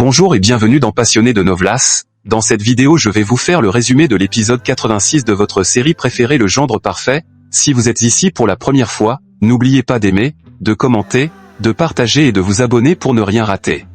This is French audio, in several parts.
Bonjour et bienvenue dans Passionné de Novlas. Dans cette vidéo je vais vous faire le résumé de l'épisode 86 de votre série préférée Le Gendre Parfait. Si vous êtes ici pour la première fois, n'oubliez pas d'aimer, de commenter, de partager et de vous abonner pour ne rien rater.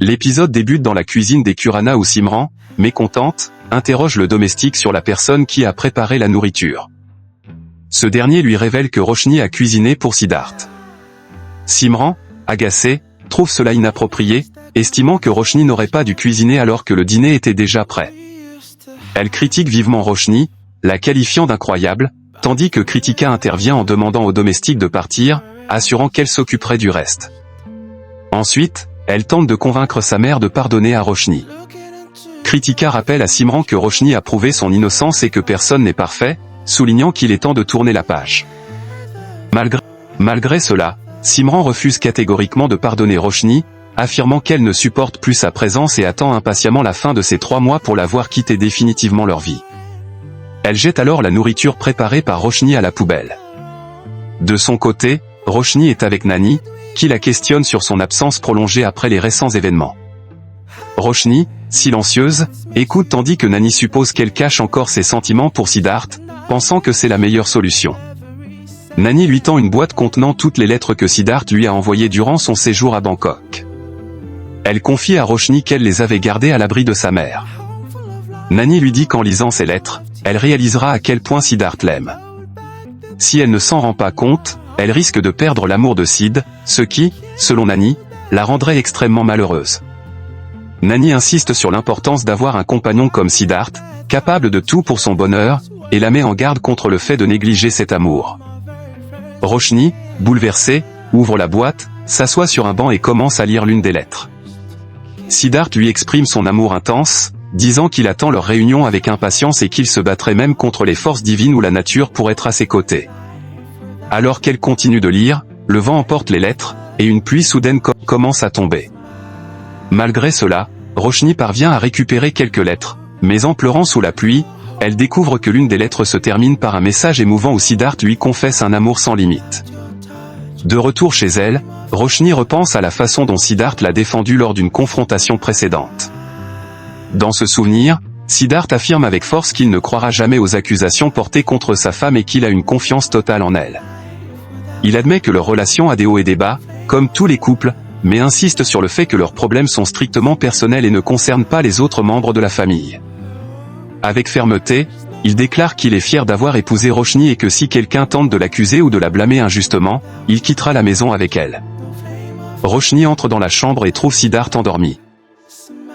L'épisode débute dans la cuisine des Kurana où Simran, mécontente, interroge le domestique sur la personne qui a préparé la nourriture. Ce dernier lui révèle que Roshni a cuisiné pour Siddharth. Simran, agacé, trouve cela inapproprié, estimant que Roshni n'aurait pas dû cuisiner alors que le dîner était déjà prêt. Elle critique vivement Roshni, la qualifiant d'incroyable, tandis que Kritika intervient en demandant au domestique de partir, assurant qu'elle s'occuperait du reste. Ensuite, elle tente de convaincre sa mère de pardonner à Roshni. Kritika rappelle à Simran que Roshni a prouvé son innocence et que personne n'est parfait, soulignant qu'il est temps de tourner la page. Malgré cela, Simran refuse catégoriquement de pardonner Roshni, affirmant qu'elle ne supporte plus sa présence et attend impatiemment la fin de ces 3 mois pour la voir quitter définitivement leur vie. Elle jette alors la nourriture préparée par Roshni à la poubelle. De son côté, Roshni est avec Nani, qui la questionne sur son absence prolongée après les récents événements. Roshni, silencieuse, écoute tandis que Nani suppose qu'elle cache encore ses sentiments pour Siddharth, pensant que c'est la meilleure solution. Nani lui tend une boîte contenant toutes les lettres que Siddharth lui a envoyées durant son séjour à Bangkok. Elle confie à Roshni qu'elle les avait gardées à l'abri de sa mère. Nani lui dit qu'en lisant ces lettres, elle réalisera à quel point Siddharth l'aime. Si elle ne s'en rend pas compte, elle risque de perdre l'amour de Sid, ce qui, selon Nani, la rendrait extrêmement malheureuse. Nani insiste sur l'importance d'avoir un compagnon comme Siddharth, capable de tout pour son bonheur, et la met en garde contre le fait de négliger cet amour. Roshni, bouleversée, ouvre la boîte, s'assoit sur un banc et commence à lire l'une des lettres. Siddharth lui exprime son amour intense, disant qu'il attend leur réunion avec impatience et qu'il se battrait même contre les forces divines ou la nature pour être à ses côtés. Alors qu'elle continue de lire, le vent emporte les lettres, et une pluie soudaine commence à tomber. Malgré cela, Roshni parvient à récupérer quelques lettres, mais en pleurant sous la pluie, elle découvre que l'une des lettres se termine par un message émouvant où Siddharth lui confesse un amour sans limite. De retour chez elle, Roshni repense à la façon dont Siddharth l'a défendue lors d'une confrontation précédente. Dans ce souvenir, Siddharth affirme avec force qu'il ne croira jamais aux accusations portées contre sa femme et qu'il a une confiance totale en elle. Il admet que leur relation a des hauts et des bas, comme tous les couples, mais insiste sur le fait que leurs problèmes sont strictement personnels et ne concernent pas les autres membres de la famille. Avec fermeté, il déclare qu'il est fier d'avoir épousé Roshni et que si quelqu'un tente de l'accuser ou de la blâmer injustement, il quittera la maison avec elle. Roshni entre dans la chambre et trouve Siddharth endormi.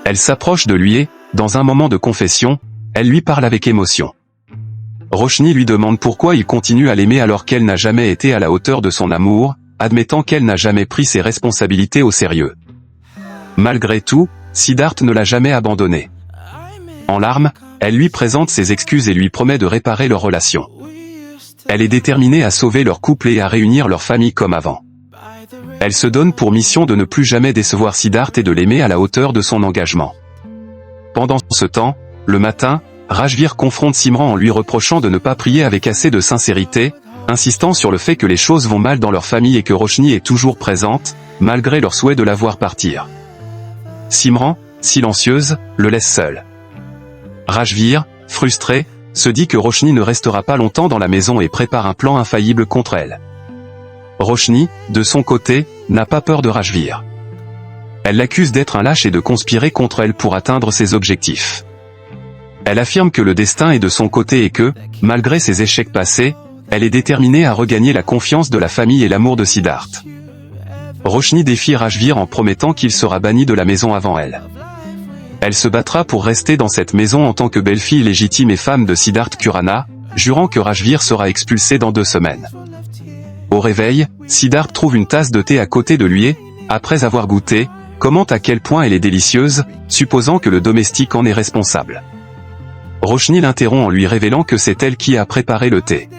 Elle s'approche de lui et, dans un moment de confession, elle lui parle avec émotion. Roshni lui demande pourquoi il continue à l'aimer alors qu'elle n'a jamais été à la hauteur de son amour, admettant qu'elle n'a jamais pris ses responsabilités au sérieux. Malgré tout, Siddharth ne l'a jamais abandonnée. En larmes, elle lui présente ses excuses et lui promet de réparer leur relation. Elle est déterminée à sauver leur couple et à réunir leur famille comme avant. Elle se donne pour mission de ne plus jamais décevoir Siddharth et de l'aimer à la hauteur de son engagement. Pendant ce temps, le matin, Rajvir confronte Simran en lui reprochant de ne pas prier avec assez de sincérité, insistant sur le fait que les choses vont mal dans leur famille et que Roshni est toujours présente, malgré leur souhait de la voir partir. Simran, silencieuse, le laisse seul. Rajvir, frustré, se dit que Roshni ne restera pas longtemps dans la maison et prépare un plan infaillible contre elle. Roshni, de son côté, n'a pas peur de Rajvir. Elle l'accuse d'être un lâche et de conspirer contre elle pour atteindre ses objectifs. Elle affirme que le destin est de son côté et que, malgré ses échecs passés, elle est déterminée à regagner la confiance de la famille et l'amour de Siddharth. Roshni défie Rajvir en promettant qu'il sera banni de la maison avant elle. Elle se battra pour rester dans cette maison en tant que belle-fille légitime et femme de Siddharth Kurana, jurant que Rajvir sera expulsé dans 2 semaines. Au réveil, Siddharth trouve une tasse de thé à côté de lui et, après avoir goûté, commente à quel point elle est délicieuse, supposant que le domestique en est responsable. Roshni l'interrompt en lui révélant que c'est elle qui a préparé le thé.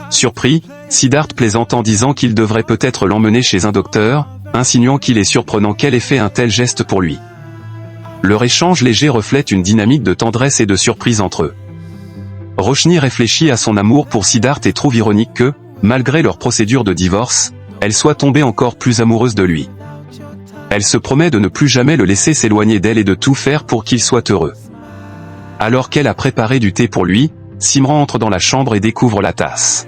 Surpris, Siddharth plaisante en disant qu'il devrait peut-être l'emmener chez un docteur, insinuant qu'il est surprenant qu'elle ait fait un tel geste pour lui. Leur échange léger reflète une dynamique de tendresse et de surprise entre eux. Roshni réfléchit à son amour pour Siddharth et trouve ironique que, malgré leur procédure de divorce, elle soit tombée encore plus amoureuse de lui. Elle se promet de ne plus jamais le laisser s'éloigner d'elle et de tout faire pour qu'il soit heureux. Alors qu'elle a préparé du thé pour lui, Simran entre dans la chambre et découvre la tasse.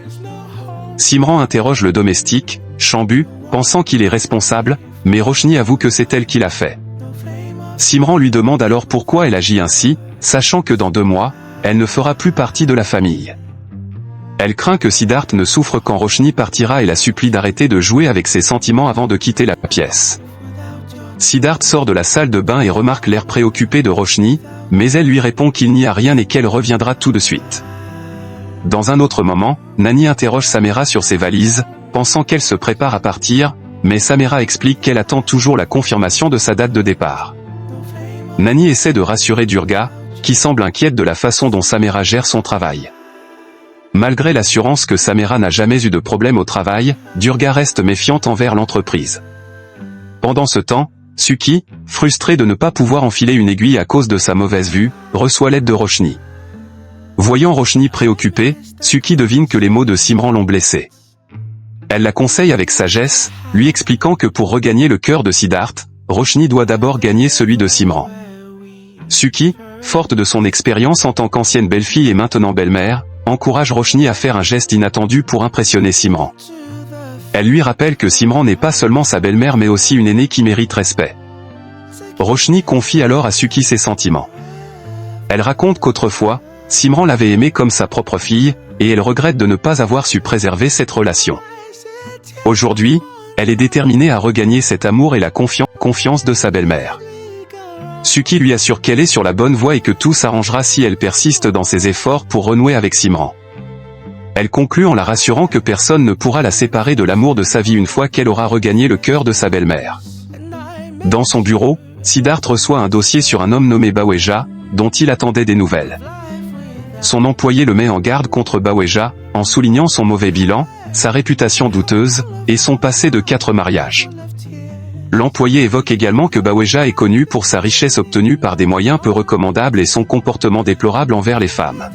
Simran interroge le domestique, Chambu, pensant qu'il est responsable, mais Roshni avoue que c'est elle qui l'a fait. Simran lui demande alors pourquoi elle agit ainsi, sachant que dans 2 mois, elle ne fera plus partie de la famille. Elle craint que Siddharth ne souffre quand Roshni partira et la supplie d'arrêter de jouer avec ses sentiments avant de quitter la pièce. Siddharth sort de la salle de bain et remarque l'air préoccupé de Roshni, mais elle lui répond qu'il n'y a rien et qu'elle reviendra tout de suite. Dans un autre moment, Nani interroge Samera sur ses valises, pensant qu'elle se prépare à partir, mais Samera explique qu'elle attend toujours la confirmation de sa date de départ. Nani essaie de rassurer Durga, qui semble inquiète de la façon dont Samera gère son travail. Malgré l'assurance que Samera n'a jamais eu de problème au travail, Durga reste méfiante envers l'entreprise. Pendant ce temps, Suki, frustrée de ne pas pouvoir enfiler une aiguille à cause de sa mauvaise vue, reçoit l'aide de Roshni. Voyant Roshni préoccupée, Suki devine que les mots de Simran l'ont blessée. Elle la conseille avec sagesse, lui expliquant que pour regagner le cœur de Siddharth, Roshni doit d'abord gagner celui de Simran. Suki, forte de son expérience en tant qu'ancienne belle-fille et maintenant belle-mère, encourage Roshni à faire un geste inattendu pour impressionner Simran. Elle lui rappelle que Simran n'est pas seulement sa belle-mère mais aussi une aînée qui mérite respect. Roshni confie alors à Suki ses sentiments. Elle raconte qu'autrefois, Simran l'avait aimée comme sa propre fille, et elle regrette de ne pas avoir su préserver cette relation. Aujourd'hui, elle est déterminée à regagner cet amour et la confiance de sa belle-mère. Suki lui assure qu'elle est sur la bonne voie et que tout s'arrangera si elle persiste dans ses efforts pour renouer avec Simran. Elle conclut en la rassurant que personne ne pourra la séparer de l'amour de sa vie une fois qu'elle aura regagné le cœur de sa belle-mère. Dans son bureau, Siddharth reçoit un dossier sur un homme nommé Baweja, dont il attendait des nouvelles. Son employé le met en garde contre Baweja, en soulignant son mauvais bilan, sa réputation douteuse, et son passé de 4 mariages. L'employé évoque également que Baweja est connu pour sa richesse obtenue par des moyens peu recommandables et son comportement déplorable envers les femmes.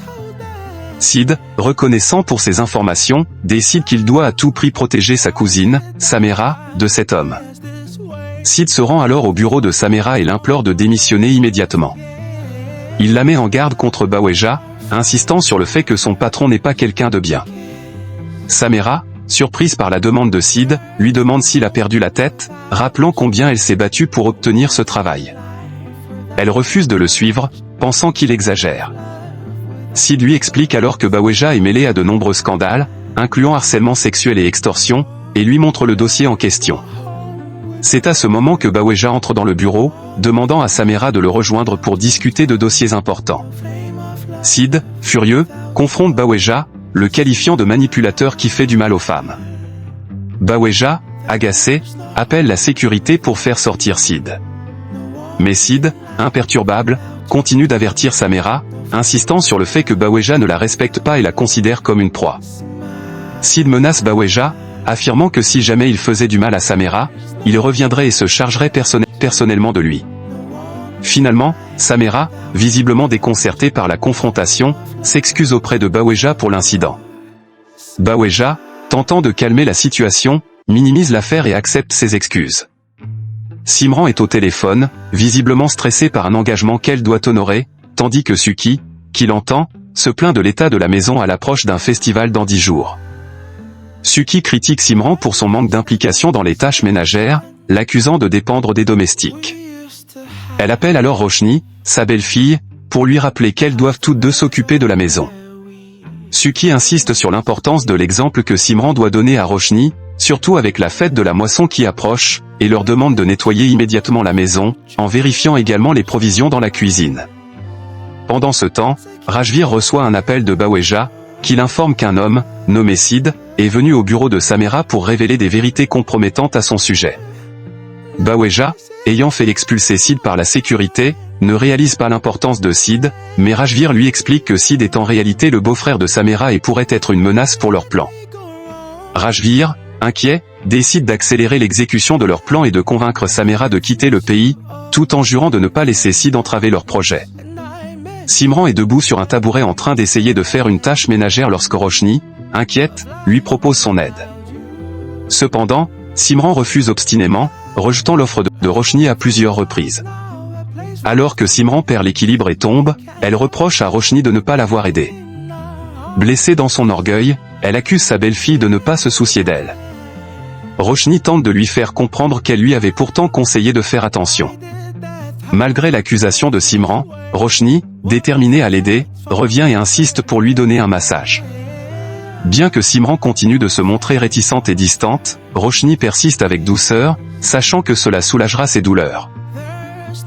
Sid, reconnaissant pour ces informations, décide qu'il doit à tout prix protéger sa cousine, Samera, de cet homme. Sid se rend alors au bureau de Samera et l'implore de démissionner immédiatement. Il la met en garde contre Baweja, insistant sur le fait que son patron n'est pas quelqu'un de bien. Samera, surprise par la demande de Sid, lui demande s'il a perdu la tête, rappelant combien elle s'est battue pour obtenir ce travail. Elle refuse de le suivre, pensant qu'il exagère. Sid lui explique alors que Baweja est mêlé à de nombreux scandales, incluant harcèlement sexuel et extorsion, et lui montre le dossier en question. C'est à ce moment que Baweja entre dans le bureau, demandant à Samera de le rejoindre pour discuter de dossiers importants. Sid, furieux, confronte Baweja, le qualifiant de manipulateur qui fait du mal aux femmes. Baweja, agacé, appelle la sécurité pour faire sortir Sid. Mais Sid, imperturbable, continue d'avertir Samera, insistant sur le fait que Baweja ne la respecte pas et la considère comme une proie. Sid menace Baweja, affirmant que si jamais il faisait du mal à Samera, il reviendrait et se chargerait personnellement de lui. Finalement, Samera, visiblement déconcertée par la confrontation, s'excuse auprès de Baweja pour l'incident. Baweja, tentant de calmer la situation, minimise l'affaire et accepte ses excuses. Simran est au téléphone, visiblement stressée par un engagement qu'elle doit honorer, tandis que Suki, qui l'entend, se plaint de l'état de la maison à l'approche d'un festival dans 10 jours. Suki critique Simran pour son manque d'implication dans les tâches ménagères, l'accusant de dépendre des domestiques. Elle appelle alors Roshni, sa belle-fille, pour lui rappeler qu'elles doivent toutes deux s'occuper de la maison. Suki insiste sur l'importance de l'exemple que Simran doit donner à Roshni, surtout avec la fête de la moisson qui approche, et leur demande de nettoyer immédiatement la maison, en vérifiant également les provisions dans la cuisine. Pendant ce temps, Rajvir reçoit un appel de Baweja, qui l'informe qu'un homme, nommé Sid, est venu au bureau de Samera pour révéler des vérités compromettantes à son sujet. Baweja, ayant fait expulser Sid par la sécurité, ne réalise pas l'importance de Sid, mais Rajvir lui explique que Sid est en réalité le beau-frère de Samera et pourrait être une menace pour leur plan. Rajvir, inquiet, décide d'accélérer l'exécution de leur plan et de convaincre Samera de quitter le pays, tout en jurant de ne pas laisser Sid entraver leur projet. Simran est debout sur un tabouret en train d'essayer de faire une tâche ménagère lorsque Roshni, inquiète, lui propose son aide. Cependant, Simran refuse obstinément, rejetant l'offre de Roshni à plusieurs reprises. Alors que Simran perd l'équilibre et tombe, elle reproche à Roshni de ne pas l'avoir aidée. Blessée dans son orgueil, elle accuse sa belle-fille de ne pas se soucier d'elle. Roshni tente de lui faire comprendre qu'elle lui avait pourtant conseillé de faire attention. Malgré l'accusation de Simran, Roshni, déterminée à l'aider, revient et insiste pour lui donner un massage. Bien que Simran continue de se montrer réticente et distante, Roshni persiste avec douceur, sachant que cela soulagera ses douleurs.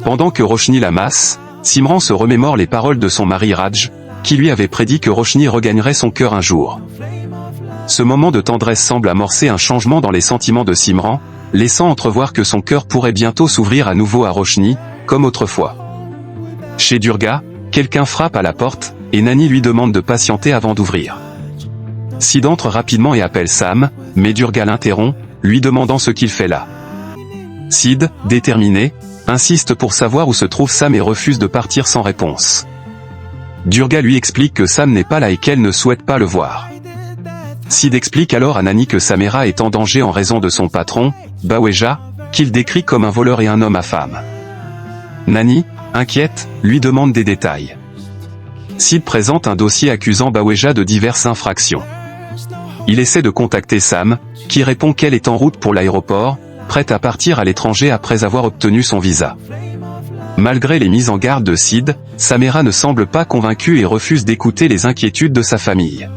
Pendant que Roshni la masse, Simran se remémore les paroles de son mari Raj, qui lui avait prédit que Roshni regagnerait son cœur un jour. Ce moment de tendresse semble amorcer un changement dans les sentiments de Simran, laissant entrevoir que son cœur pourrait bientôt s'ouvrir à nouveau à Roshni, comme autrefois. Chez Durga, quelqu'un frappe à la porte, et Nani lui demande de patienter avant d'ouvrir. Sid entre rapidement et appelle Sam, mais Durga l'interrompt, lui demandant ce qu'il fait là. Sid, déterminé, insiste pour savoir où se trouve Sam et refuse de partir sans réponse. Durga lui explique que Sam n'est pas là et qu'elle ne souhaite pas le voir. Sid explique alors à Nani que Samira est en danger en raison de son patron, Baweja, qu'il décrit comme un voleur et un homme affame. Nani, inquiète, lui demande des détails. Sid présente un dossier accusant Baweja de diverses infractions. Il essaie de contacter Sam, qui répond qu'elle est en route pour l'aéroport, prête à partir à l'étranger après avoir obtenu son visa. Malgré les mises en garde de Sid, Samira ne semble pas convaincue et refuse d'écouter les inquiétudes de sa famille.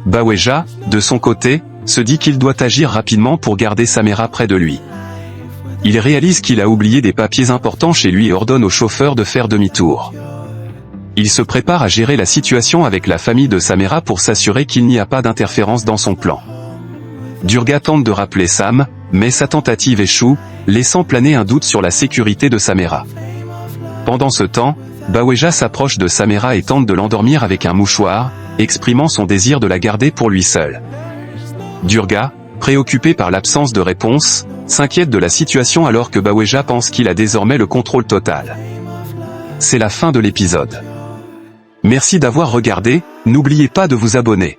Baweja, de son côté, se dit qu'il doit agir rapidement pour garder Samira près de lui. Il réalise qu'il a oublié des papiers importants chez lui et ordonne au chauffeur de faire demi-tour. Il se prépare à gérer la situation avec la famille de Samira pour s'assurer qu'il n'y a pas d'interférence dans son plan. Durga tente de rappeler Sam, mais sa tentative échoue, laissant planer un doute sur la sécurité de Samira. Pendant ce temps, Baweja s'approche de Samira et tente de l'endormir avec un mouchoir, exprimant son désir de la garder pour lui seul. Durga, préoccupé par l'absence de réponse, s'inquiète de la situation alors que Baweja pense qu'il a désormais le contrôle total. C'est la fin de l'épisode. Merci d'avoir regardé, n'oubliez pas de vous abonner.